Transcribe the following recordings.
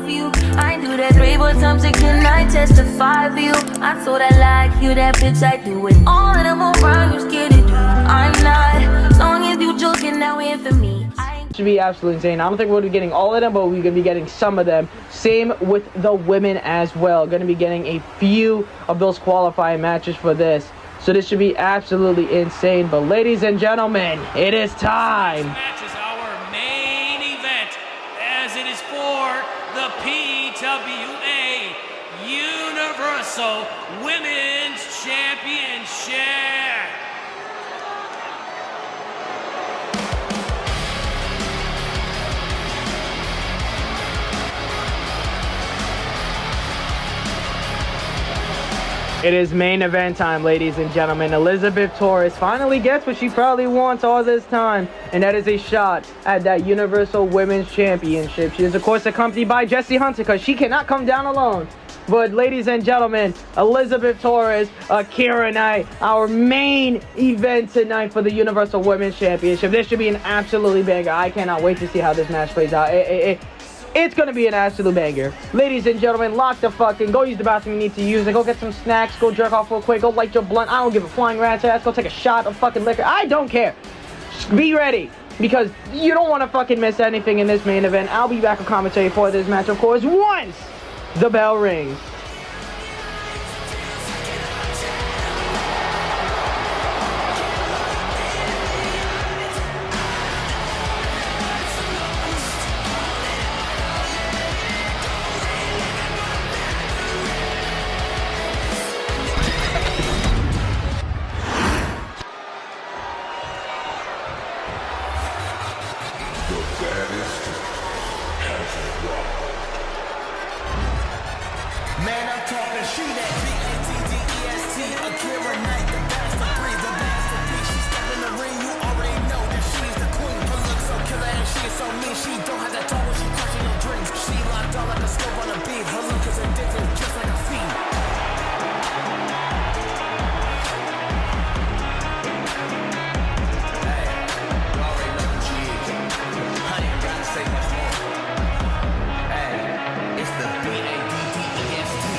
for you. I do that 3-4 times again, I testify for you. I told I like you, that bitch, I do it. All of them around, you scared to do. I'm not, as long as you joking, now in for me. Should be absolutely insane. I don't think we're going to be getting all of them, but we're going to be getting some of them. Same with the women as well. Going to be getting a few of those qualifying matches for this. So this should be absolutely insane. But ladies and gentlemen, it is time. This match is our main event, as it is for the PWA Universal Women's Championship. It is main event time, ladies and gentlemen. Elizabeth Torres finally gets what she probably wants all this time, and that is a shot at that Universal Women's Championship. She is, of course, accompanied by Jessie Hunter, because she cannot come down alone. But, ladies and gentlemen, Elizabeth Torres, Akira Knight, our main event tonight for the Universal Women's Championship. This should be an absolutely banger. I cannot wait to see how this match plays out. It's going to be an absolute banger. Ladies and gentlemen, lock the fucking, go use the bathroom you need to use it. Go get some snacks, go jerk off real quick, go light your blunt. I don't give a flying rat's ass. Go take a shot of fucking liquor. I don't care. Just be ready, because you don't want to fucking miss anything in this main event. I'll be back with commentary for this match, of course, once the bell rings. Man, I'm talking, she that B-A-T-D-E-S-T, Akira Knight, the bastard breed, the masterpiece. She step in the ring, you already know that she's the queen. Her look so killer and she is so mean. She don't have that tone when she crushing your dreams. She locked on like a scope on a beat. Her look is addictive, just like a fiend. Hey, you already know who she is. I ain't gotta say much more. Hey, it's the B-A-T-D-E-S-T.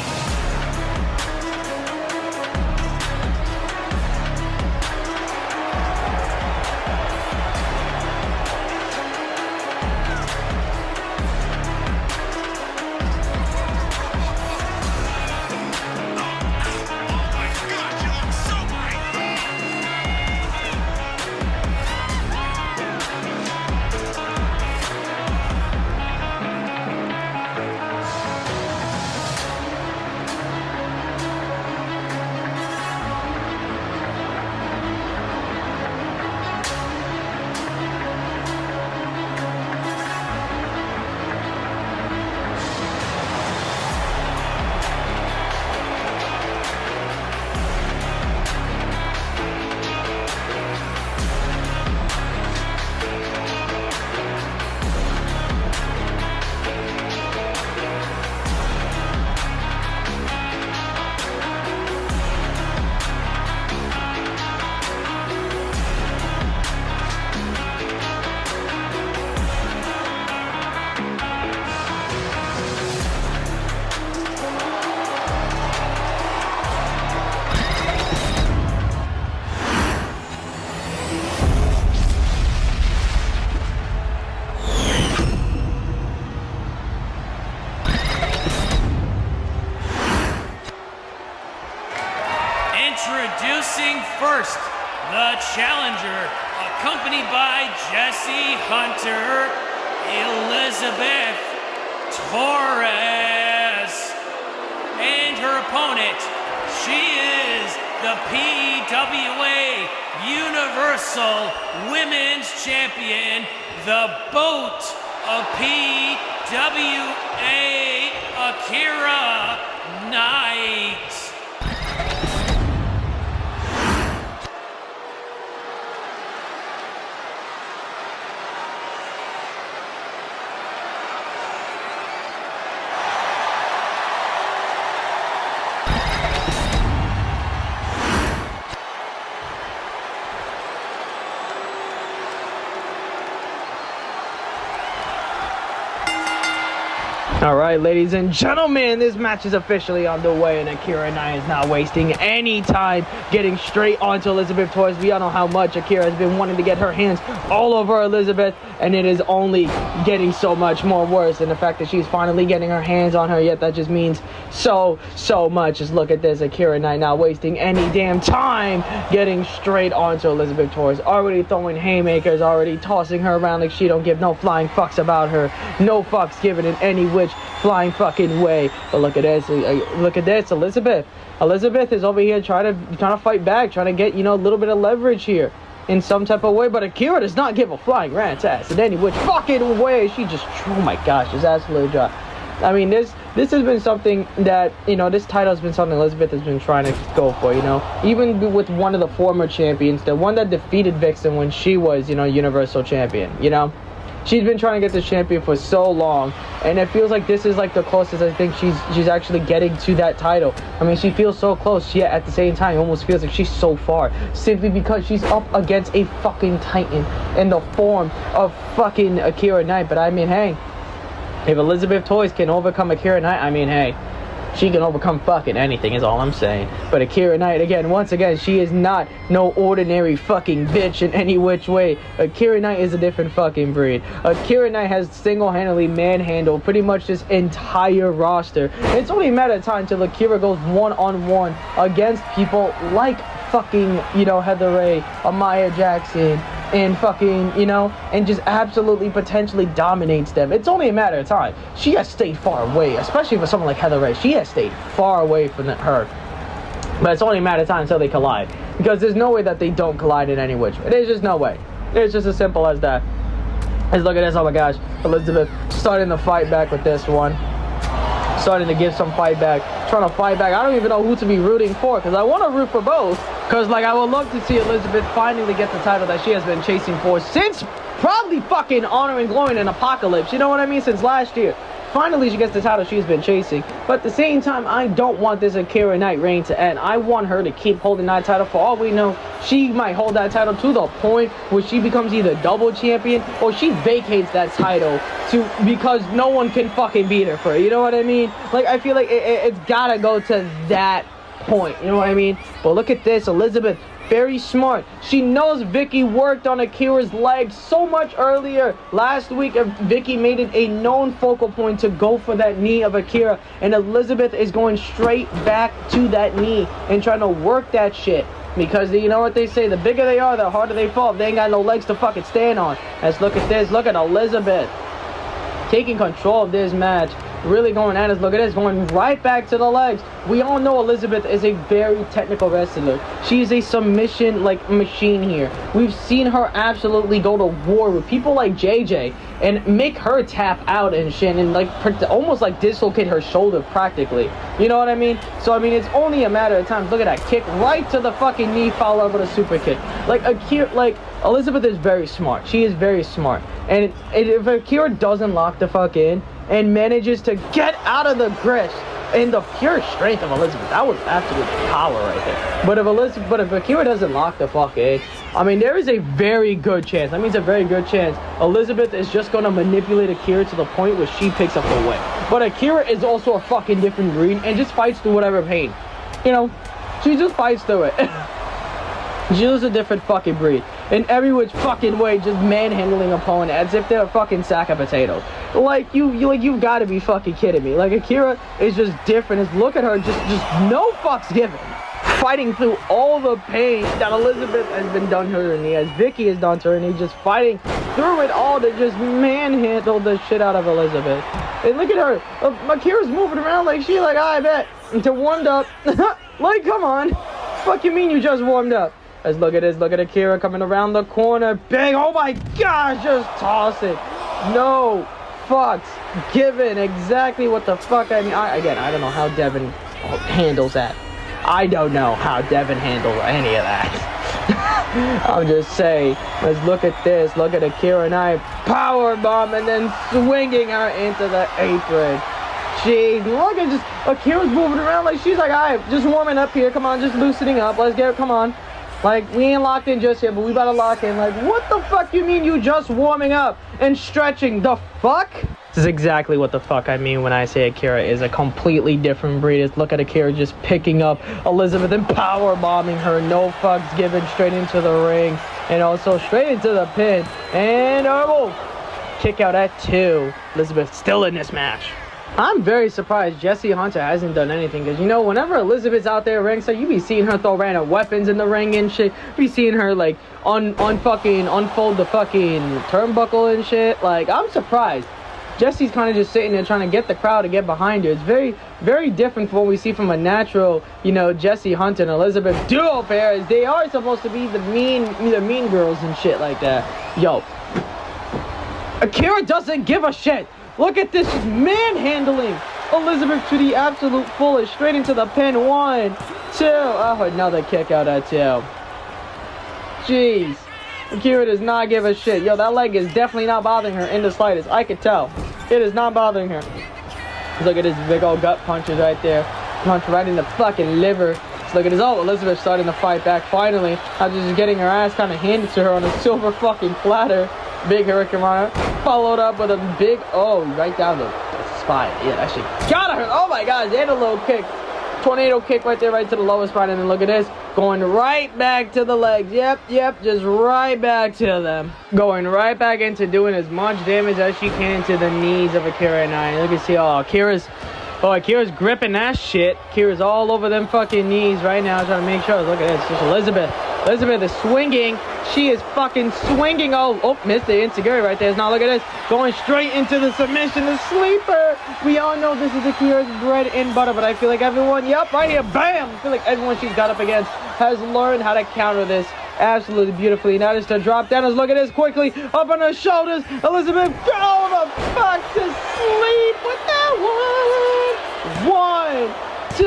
Introducing first, the challenger, accompanied by Jessie Hunter, Elizabeth Torres, and her opponent, she is the PWA Universal Women's Champion, the BOAT of PWA, Akira Knight. All right, ladies and gentlemen, this match is officially underway, and Akira Knight is not wasting any time getting straight onto Elizabeth Torres. We all know how much Akira has been wanting to get her hands all over Elizabeth, and it is only getting so much more worse. And the fact that she's finally getting her hands on her, yet that just means so much. Just look at this, Akira Knight not wasting any damn time getting straight onto Elizabeth Torres. Already throwing haymakers, already tossing her around like she don't give no flying fucks about her. No fucks given in any which flying fucking way. But look at this, Elizabeth is over here trying to fight back, trying to get, you know, a little bit of leverage here in some type of way. But Akira does not give a flying rat's ass in any which fucking way. She just, oh my gosh, just absolutely dropped. I mean, this has been something that, you know, this title has been something Elizabeth has been trying to go for, you know, even with one of the former champions, the one that defeated Vixen when she was, you know, Universal Champion, you know. She's been trying to get this champion for so long, and it feels like this is like the closest I think she's actually getting to that title. I mean, she feels so close, yet at the same time, it almost feels like she's so far, simply because she's up against a fucking titan in the form of fucking Akira Knight. But I mean, hey, if Elizabeth Torres can overcome Akira Knight, I mean, hey, she can overcome fucking anything is all I'm saying. But Akira Knight, again, once again, she is not no ordinary fucking bitch in any which way. Akira Knight is a different fucking breed. Akira Knight has single-handedly manhandled pretty much this entire roster. It's only a matter of time until Akira goes one-on-one against people like fucking, you know, Heather Ray, Amaya Jackson, and fucking, you know, and just absolutely potentially dominates them. It's only a matter of time. She has stayed far away, especially for someone like Heather Ray. She has stayed far away from her. But it's only a matter of time until they collide, because there's no way that they don't collide in any which way. There's just no way. It's just as simple as that. Let's look at this. Oh my gosh, Elizabeth starting to fight back with this one. Starting to give some fight back, trying to fight back. I don't even know who to be rooting for, because I want to root for both, because like I would love to see Elizabeth finally get the title that she has been chasing for since probably fucking Honor and Glory and Apocalypse, you know what I mean, since last year. Finally she gets the title she's been chasing. But at the same time, I don't want this Akira Knight reign to end. I want her to keep holding that title. For all we know, she might hold that title to the point where she becomes either double champion or she vacates that title because no one can fucking beat her for it. You know what I mean? Like, I feel like it's gotta go to that point. You know what I mean? But look at this, Elizabeth. Very smart. She knows Vicky worked on Akira's legs so much earlier. Last week, Vicky made it a known focal point to go for that knee of Akira, and Elizabeth is going straight back to that knee and trying to work that shit. Because you know what they say, the bigger they are, the harder they fall. If they ain't got no legs to fucking stand on. Let's look at this. Look at Elizabeth taking control of this match. Really going at us. Look at this, going right back to the legs. We all know Elizabeth is a very technical wrestler. She is a submission like machine here. We've seen her absolutely go to war with people like JJ and make her tap out and shit, and like almost like dislocate her shoulder practically. You know what I mean? So I mean, it's only a matter of time. Look at that kick right to the fucking knee, followed up with a super kick. Like Elizabeth is very smart. She is very smart. And if Akira doesn't lock the fuck in and manages to get out of the grip and the pure strength of Elizabeth, that was absolute power right there. But if Akira doesn't lock the fuck in, I mean, there is a very good chance. That means a very good chance Elizabeth is just gonna manipulate Akira to the point where she picks up the win. But Akira is also a fucking different breed and just fights through whatever pain. You know, she just fights through it. She's a different fucking breed. In every which fucking way, just manhandling opponent as if they're a fucking sack of potatoes. Like you've got to be fucking kidding me. Like, Akira is just different. Look at her, just no fucks given, fighting through all the pain that Elizabeth has been done to her knee, as Vicky has done to her knee, just fighting through it all to just manhandle the shit out of Elizabeth. And look at her, Akira's moving around like she like, I bet, until warmed up. Like, come on, fuck you mean you just warmed up? Let's look at this. Look at Akira coming around the corner. Bang! Oh my gosh! Just toss it. No fucks given. Exactly what the fuck I mean. I don't know how Devin handles that. I don't know how Devin handles any of that. I'm just saying. Let's look at this. Look at Akira Knight powerbomb and then swinging her into the apron. Jeez, look at just Akira's moving around like she's like, alright, just warming up here. Come on, just loosening up. Let's get it. Come on. Like, we ain't locked in just yet, but we about to lock in. Like, what the fuck you mean you just warming up and stretching? The fuck? This is exactly what the fuck I mean when I say Akira is a completely different breed. Look at Akira just picking up Elizabeth and power bombing her. No fucks given, straight into the ring. And also straight into the pin. And kick out at 2. Elizabeth still in this match. I'm very surprised Jessie Hunter hasn't done anything, because, you know, whenever Elizabeth's out there ringside, you be seeing her throw random weapons in the ring and shit. You be seeing her, like, unfold the fucking turnbuckle and shit. Like, I'm surprised. Jessie's kind of just sitting there trying to get the crowd to get behind her. It's very, very different from what we see from a natural, you know, Jessie Hunter and Elizabeth duo pair. As they are supposed to be the mean girls and shit like that. Yo, Akira doesn't give a shit. Look at this, just manhandling Elizabeth to the absolute fullest. Straight into the pin. 1, 2. Oh, another kick out at 2. Jeez. Akira does not give a shit. Yo, that leg is definitely not bothering her in the slightest. I could tell. It is not bothering her. Look at his big old gut punches right there. Punch right in the fucking liver. So look at his, Elizabeth starting to fight back finally. After just getting her ass kind of handed to her on a silver fucking platter. Big Hurricane Runner, followed up with a big, right down the spine. Yeah, that shit gotta hurt. Oh my god, and a little kick. Tornado kick right there, right to the lower spine. And then look at this, going right back to the legs. Yep, just right back to them. Going right back into doing as much damage as she can to the knees of Akira Knight. Look at see, Akira's gripping that shit. Akira's all over them fucking knees right now, trying to make sure. Look at this, just Elizabeth is swinging. She is fucking swinging. Missed the enziguri right there. Now look at this. Going straight into the submission. The sleeper. We all know this is Akira's bread and butter, but I feel like everyone, right here, bam. I feel like everyone she's got up against has learned how to counter this absolutely beautifully. Now just to drop down. Let's look at this quickly. Up on her shoulders. Elizabeth, go the fuck to sleep with that one. 1, 2,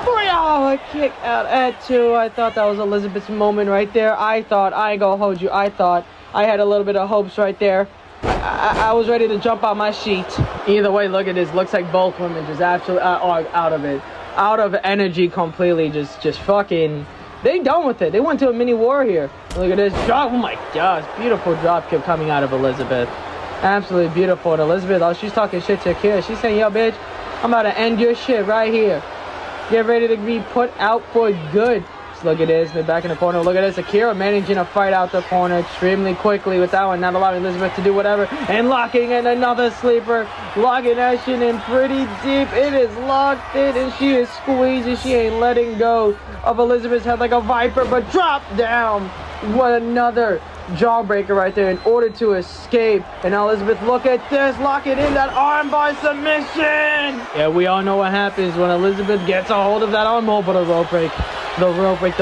3. A kick out at 2. I thought that was Elizabeth's moment right there. I ain't gonna hold you. I thought I had a little bit of hopes right there. I was ready to jump out my sheet. Either way, look at this. Looks like both women just absolutely out of it. Out of energy completely. Just fucking... They done with it. They went to a mini war here. Look at this drop. Oh my gosh. Beautiful drop kick coming out of Elizabeth. Absolutely beautiful. And Elizabeth, she's talking shit to Akira. She's saying, yo, bitch, I'm about to end your shit right here. Get ready to be put out for good. So look at this. They're back in the corner. Look at this. Akira managing to fight out the corner extremely quickly with that one. Not allowing Elizabeth to do whatever. And locking in another sleeper. Locking that shit in pretty deep. It is locked in and she is squeezing. She ain't letting go of Elizabeth's head like a viper. But drop down. What another jawbreaker right there in order to escape. And now Elizabeth, look at this, lock it in, that armbar submission. Yeah, we all know what happens when Elizabeth gets a hold of that arm hold, but a rope break. The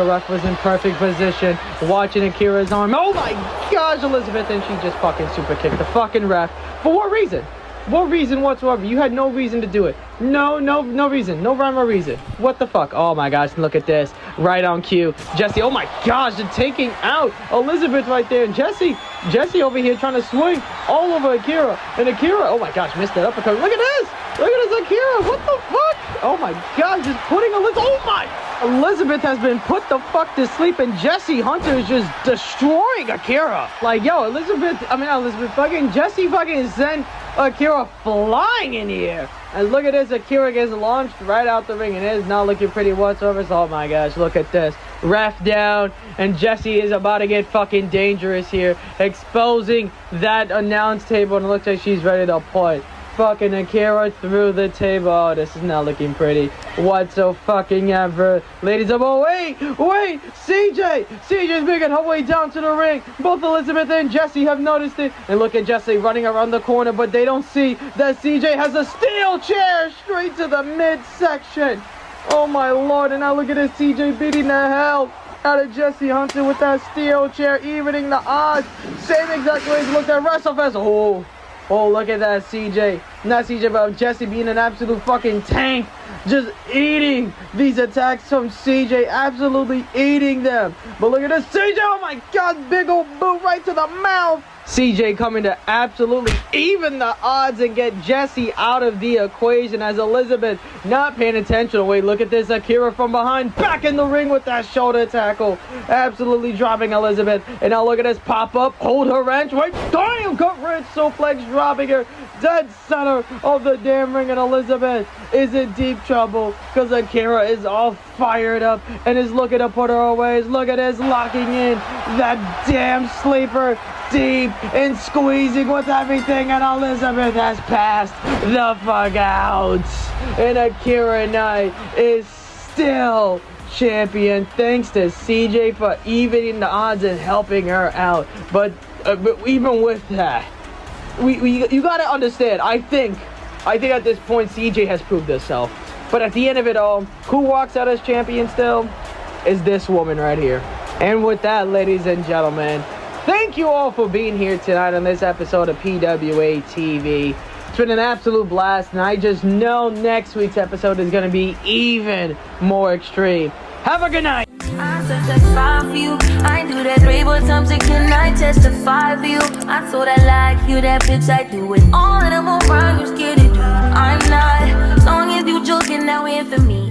ref was in perfect position, watching Akira's arm. Oh my gosh, Elizabeth, and she just fucking super kicked the fucking ref. For what reason? What reason whatsoever? You had no reason to do it. No reason. No rhyme or reason. What the fuck? Oh my gosh, look at this. Right on cue. Jessie, oh my gosh, they're taking out Elizabeth right there. And Jessie over here trying to swing all over Akira. And Akira, oh my gosh, missed that uppercut. Look at this. Look at this, Akira. What the fuck? Oh my gosh, just putting Elizabeth has been put the fuck to sleep, and Jessie Hunter is just destroying Akira. Like, yo, Jessie fucking sent Akira flying in the air. And look at this, Akira gets launched right out the ring, and it is not looking pretty whatsoever. So, oh my gosh, look at this. Ref down, and Jessie is about to get fucking dangerous here, exposing that announce table, and it looks like she's ready to point fucking Akira through the table. Oh, this is not looking pretty whatsoever. Ladies, wait, CJ's making her way down to the ring. Both Elizabeth and Jessie have noticed it, and look at Jessie running around the corner, but they don't see that CJ has a steel chair straight to the midsection. Oh my lord, and now look at this, CJ beating the hell out of Jessie Hunter with that steel chair, evening the odds. Same exact way as looked at WrestleFest. Oh, look at that, CJ. Not CJ, but Jessie being an absolute fucking tank. Just eating these attacks from CJ. Absolutely eating them. But look at this, CJ. Oh my god, big old boot right to the mouth. CJ coming to absolutely even the odds and get Jessie out of the equation as Elizabeth not paying attention. Wait, look at this. Akira from behind, back in the ring with that shoulder tackle. Absolutely dropping Elizabeth. And now look at this pop up, hold her wrench. Wait, damn, gut wrench, suplex, dropping her dead center of the damn ring. And Elizabeth is in deep trouble because Akira is all fired up and is looking to put her away. Look at this, locking in that damn sleeper deep and squeezing with everything, and Elizabeth has passed the fuck out. And Akira Knight is still champion thanks to CJ for evening the odds and helping her out. But even with that, you gotta understand, I think at this point CJ has proved herself. But at the end of it all, who walks out as champion still is this woman right here. And with that, ladies and gentlemen, thank you all for being here tonight on this episode of PWA-TV. It's been an absolute blast, and I just know next week's episode is going to be even more extreme. Have a good night. I testify for you. I do that 3 more times again. I testify for you. I told I like you, that bitch. I do it all, and I'm around. You scared to do. I'm not. As long as you joking, now in for me.